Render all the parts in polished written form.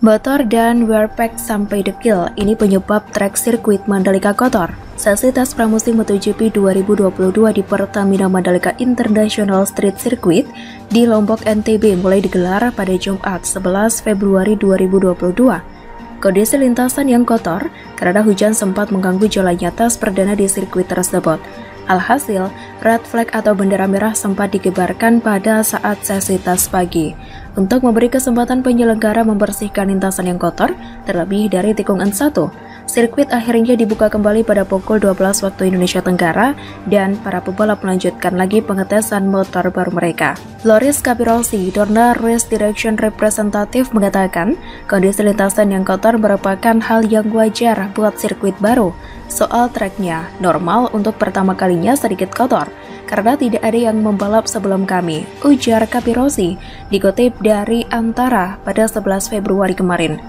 Motor dan wear pack sampai dekil, ini penyebab trek sirkuit Mandalika kotor. Sesi tes pramusim MotoGP 2022 di Pertamina Mandalika International Street Circuit di Lombok, NTB mulai digelar pada Jumat 11 Februari 2022. Kondisi lintasan yang kotor karena hujan sempat mengganggu jalannya tes perdana di sirkuit tersebut. Alhasil, red flag atau bendera merah sempat dikibarkan pada saat sesi tes pagi untuk memberi kesempatan penyelenggara membersihkan lintasan yang kotor terlebih dari tikungan 1. Sirkuit akhirnya dibuka kembali pada pukul 12 waktu Indonesia Tenggara dan para pebalap melanjutkan lagi pengetesan motor baru mereka. Loris Capirossi, Dorna Race Direction Representative mengatakan, kondisi lintasan yang kotor merupakan hal yang wajar buat sirkuit baru. Soal treknya, normal untuk pertama kalinya sedikit kotor, karena tidak ada yang membalap sebelum kami, ujar Capirossi, dikutip dari Antara pada 11 Februari kemarin.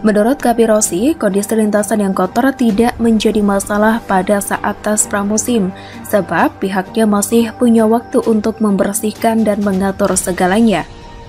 Menurut Capirossi, kondisi lintasan yang kotor tidak menjadi masalah pada saat tes pramusim, sebab pihaknya masih punya waktu untuk membersihkan dan mengatur segalanya.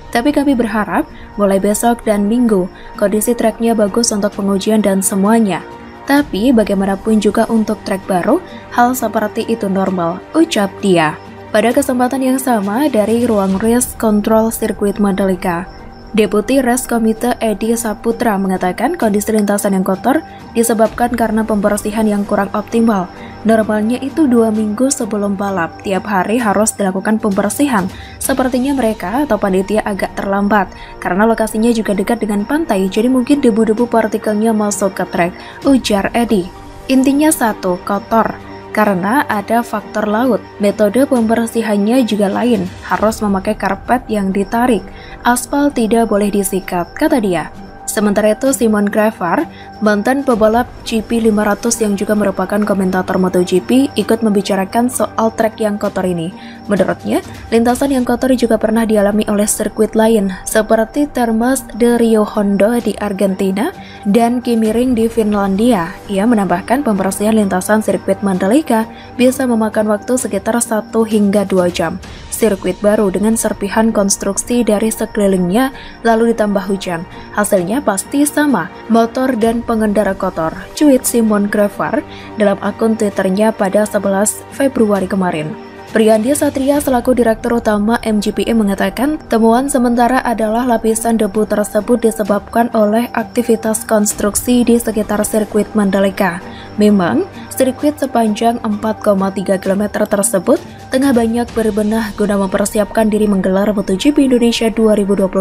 Tapi kami berharap, mulai besok dan minggu, kondisi treknya bagus untuk pengujian dan semuanya. Tapi bagaimanapun juga untuk trek baru, hal seperti itu normal, ucap dia. Pada kesempatan yang sama dari ruang race control sirkuit Mandalika, Deputi Race Komite Edi Saputra mengatakan kondisi lintasan yang kotor disebabkan karena pembersihan yang kurang optimal. Normalnya itu 2 minggu sebelum balap, tiap hari harus dilakukan pembersihan. Sepertinya mereka atau panitia agak terlambat, karena lokasinya juga dekat dengan pantai, jadi mungkin debu-debu partikelnya masuk ke trek, ujar Edi. Intinya satu, kotor. Karena ada faktor laut, metode pembersihannya juga lain, harus memakai karpet yang ditarik, aspal tidak boleh disikat, kata dia. Sementara itu Simon Gravar, mantan pebalap GP500 yang juga merupakan komentator MotoGP, ikut membicarakan soal trek yang kotor ini. Menurutnya, lintasan yang kotor juga pernah dialami oleh sirkuit lain, seperti Termas de Rio Hondo di Argentina dan Kimiring di Finlandia. Ia menambahkan pembersihan lintasan sirkuit Mandalika bisa memakan waktu sekitar 1 hingga 2 jam. Sirkuit baru dengan serpihan konstruksi dari sekelilingnya lalu ditambah hujan. Hasilnya pasti sama, motor dan pengendara kotor, cuit Simon Gravar dalam akun Twitternya pada 11 Februari kemarin. Priyandi Satria selaku Direktur Utama MGPE mengatakan temuan sementara adalah lapisan debu tersebut disebabkan oleh aktivitas konstruksi di sekitar sirkuit Mandalika. Memang, sirkuit sepanjang 4,3 km tersebut tengah banyak berbenah guna mempersiapkan diri menggelar MotoGP Indonesia 2022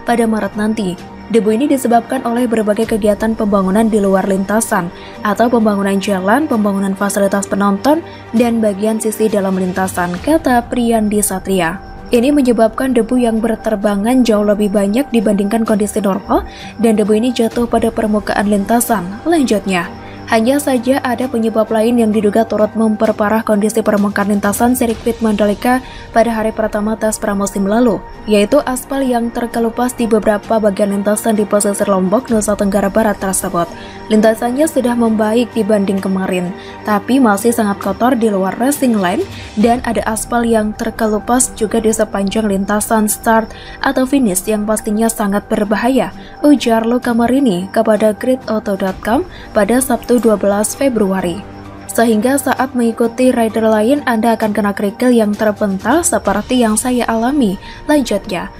pada Maret nanti. Debu ini disebabkan oleh berbagai kegiatan pembangunan di luar lintasan, atau pembangunan jalan, pembangunan fasilitas penonton, dan bagian sisi dalam lintasan, kata Priyandi Satria. Ini menyebabkan debu yang berterbangan jauh lebih banyak dibandingkan kondisi normal, dan debu ini jatuh pada permukaan lintasan. Lanjutnya, hanya saja ada penyebab lain yang diduga turut memperparah kondisi permukaan lintasan sirkuit Mandalika pada hari pertama tes pramusim lalu, yaitu aspal yang terkelupas di beberapa bagian lintasan di pesisir Lombok, Nusa Tenggara Barat tersebut. Lintasannya sudah membaik dibanding kemarin, tapi masih sangat kotor di luar racing line dan ada aspal yang terkelupas juga di sepanjang lintasan start atau finish yang pastinya sangat berbahaya, ujar Luca Marini kepada gridauto.com pada Sabtu 12 Februari. Sehingga saat mengikuti rider lain Anda akan kena kerikil yang terpental seperti yang saya alami, lanjutnya.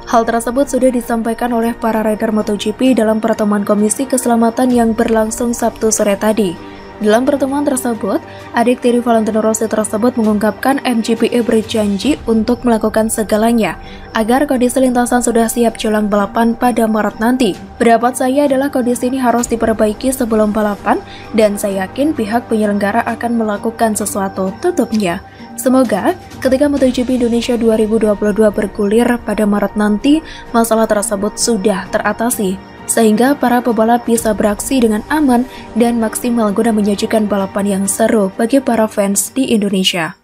Hal tersebut sudah disampaikan oleh para rider MotoGP dalam pertemuan Komisi Keselamatan yang berlangsung Sabtu sore tadi. Dalam pertemuan tersebut, adik tiri Valentino Rossi tersebut mengungkapkan MGPE berjanji untuk melakukan segalanya agar kondisi lintasan sudah siap jelang balapan pada Maret nanti. Pendapat saya adalah kondisi ini harus diperbaiki sebelum balapan dan saya yakin pihak penyelenggara akan melakukan sesuatu, tutupnya. Semoga ketika MotoGP Indonesia 2022 bergulir pada Maret nanti, masalah tersebut sudah teratasi, sehingga para pebalap bisa beraksi dengan aman dan maksimal guna menyajikan balapan yang seru bagi para fans di Indonesia.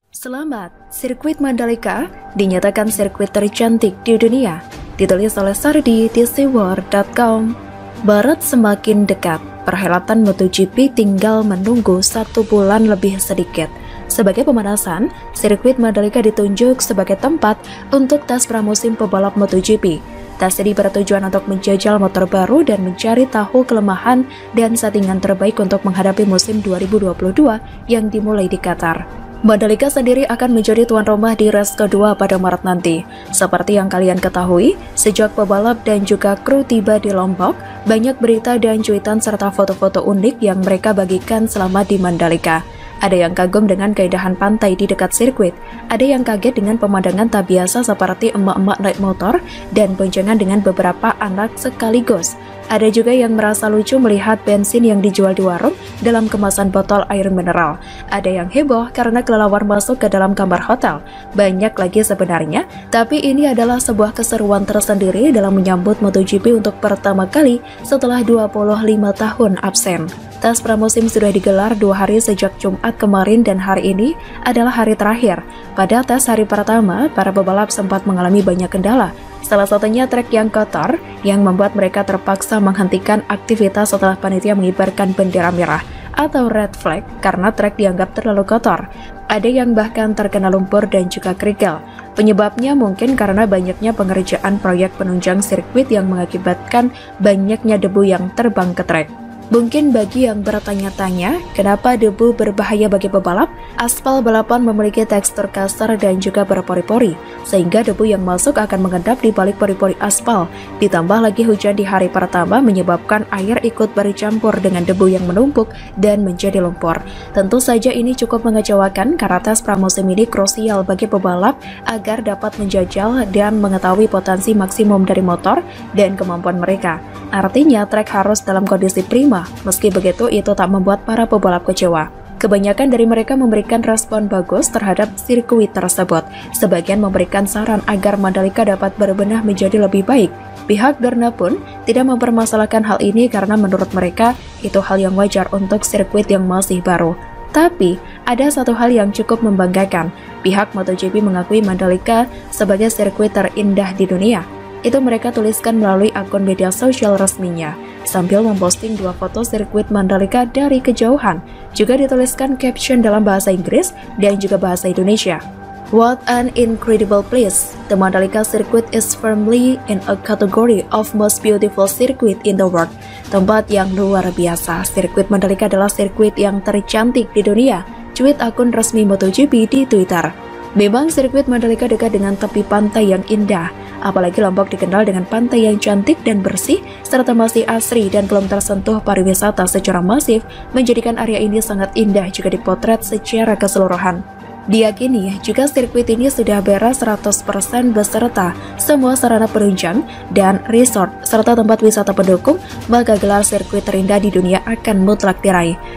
Selamat, sirkuit Mandalika dinyatakan sirkuit tercantik di dunia, ditulis oleh Sardi di SeaWorld.com. Barat semakin dekat, perhelatan MotoGP tinggal menunggu 1 bulan lebih sedikit. Sebagai pemanasan, sirkuit Mandalika ditunjuk sebagai tempat untuk tes pramusim pebalap MotoGP. Tes ini bertujuan untuk menjajal motor baru dan mencari tahu kelemahan dan settingan terbaik untuk menghadapi musim 2022 yang dimulai di Qatar. Mandalika sendiri akan menjadi tuan rumah di race kedua pada Maret nanti. Seperti yang kalian ketahui, sejak pebalap dan juga kru tiba di Lombok, banyak berita dan cuitan serta foto-foto unik yang mereka bagikan selama di Mandalika. Ada yang kagum dengan keindahan pantai di dekat sirkuit, ada yang kaget dengan pemandangan tak biasa seperti emak-emak naik motor dan boncengan dengan beberapa anak sekaligus. Ada juga yang merasa lucu melihat bensin yang dijual di warung dalam kemasan botol air mineral. Ada yang heboh karena kelelawar masuk ke dalam kamar hotel. Banyak lagi sebenarnya, tapi ini adalah sebuah keseruan tersendiri dalam menyambut MotoGP untuk pertama kali setelah 25 tahun absen. Tes pramusim sudah digelar 2 hari sejak Jumat kemarin dan hari ini adalah hari terakhir. Pada tes hari pertama, para pebalap sempat mengalami banyak kendala. Salah satunya trek yang kotor yang membuat mereka terpaksa menghentikan aktivitas setelah panitia mengibarkan bendera merah atau red flag karena trek dianggap terlalu kotor. Ada yang bahkan terkena lumpur dan juga kerikil. Penyebabnya mungkin karena banyaknya pengerjaan proyek penunjang sirkuit yang mengakibatkan banyaknya debu yang terbang ke trek. Mungkin bagi yang bertanya-tanya, kenapa debu berbahaya bagi pebalap? Aspal balapan memiliki tekstur kasar dan juga berpori-pori, sehingga debu yang masuk akan mengendap di balik pori-pori aspal. Ditambah lagi hujan di hari pertama menyebabkan air ikut bercampur dengan debu yang menumpuk dan menjadi lumpur. Tentu saja ini cukup mengecewakan karena tes pramusim ini krusial bagi pebalap agar dapat menjajal dan mengetahui potensi maksimum dari motor dan kemampuan mereka. Artinya, trek harus dalam kondisi prima. Meski begitu, itu tak membuat para pebalap kecewa. Kebanyakan dari mereka memberikan respon bagus terhadap sirkuit tersebut. Sebagian memberikan saran agar Mandalika dapat berbenah menjadi lebih baik. Pihak Dorna pun tidak mempermasalahkan hal ini karena menurut mereka itu hal yang wajar untuk sirkuit yang masih baru. Tapi, ada satu hal yang cukup membanggakan. Pihak MotoGP mengakui Mandalika sebagai sirkuit terindah di dunia. Itu mereka tuliskan melalui akun media sosial resminya, sambil memposting 2 foto sirkuit Mandalika dari kejauhan. Juga dituliskan caption dalam bahasa Inggris dan juga bahasa Indonesia. What an incredible place! The Mandalika circuit is firmly in a category of most beautiful circuit in the world. Tempat yang luar biasa, sirkuit Mandalika adalah sirkuit yang tercantik di dunia. Tweet akun resmi MotoGP di Twitter. Memang sirkuit Mandalika dekat dengan tepi pantai yang indah. Apalagi Lombok dikenal dengan pantai yang cantik dan bersih, serta masih asri dan belum tersentuh pariwisata secara masif, menjadikan area ini sangat indah jika dipotret secara keseluruhan. Diyakini juga sirkuit ini sudah beres 100% beserta semua sarana penunjang dan resort serta tempat wisata pendukung, maka gelar sirkuit terindah di dunia akan mutlak diraih.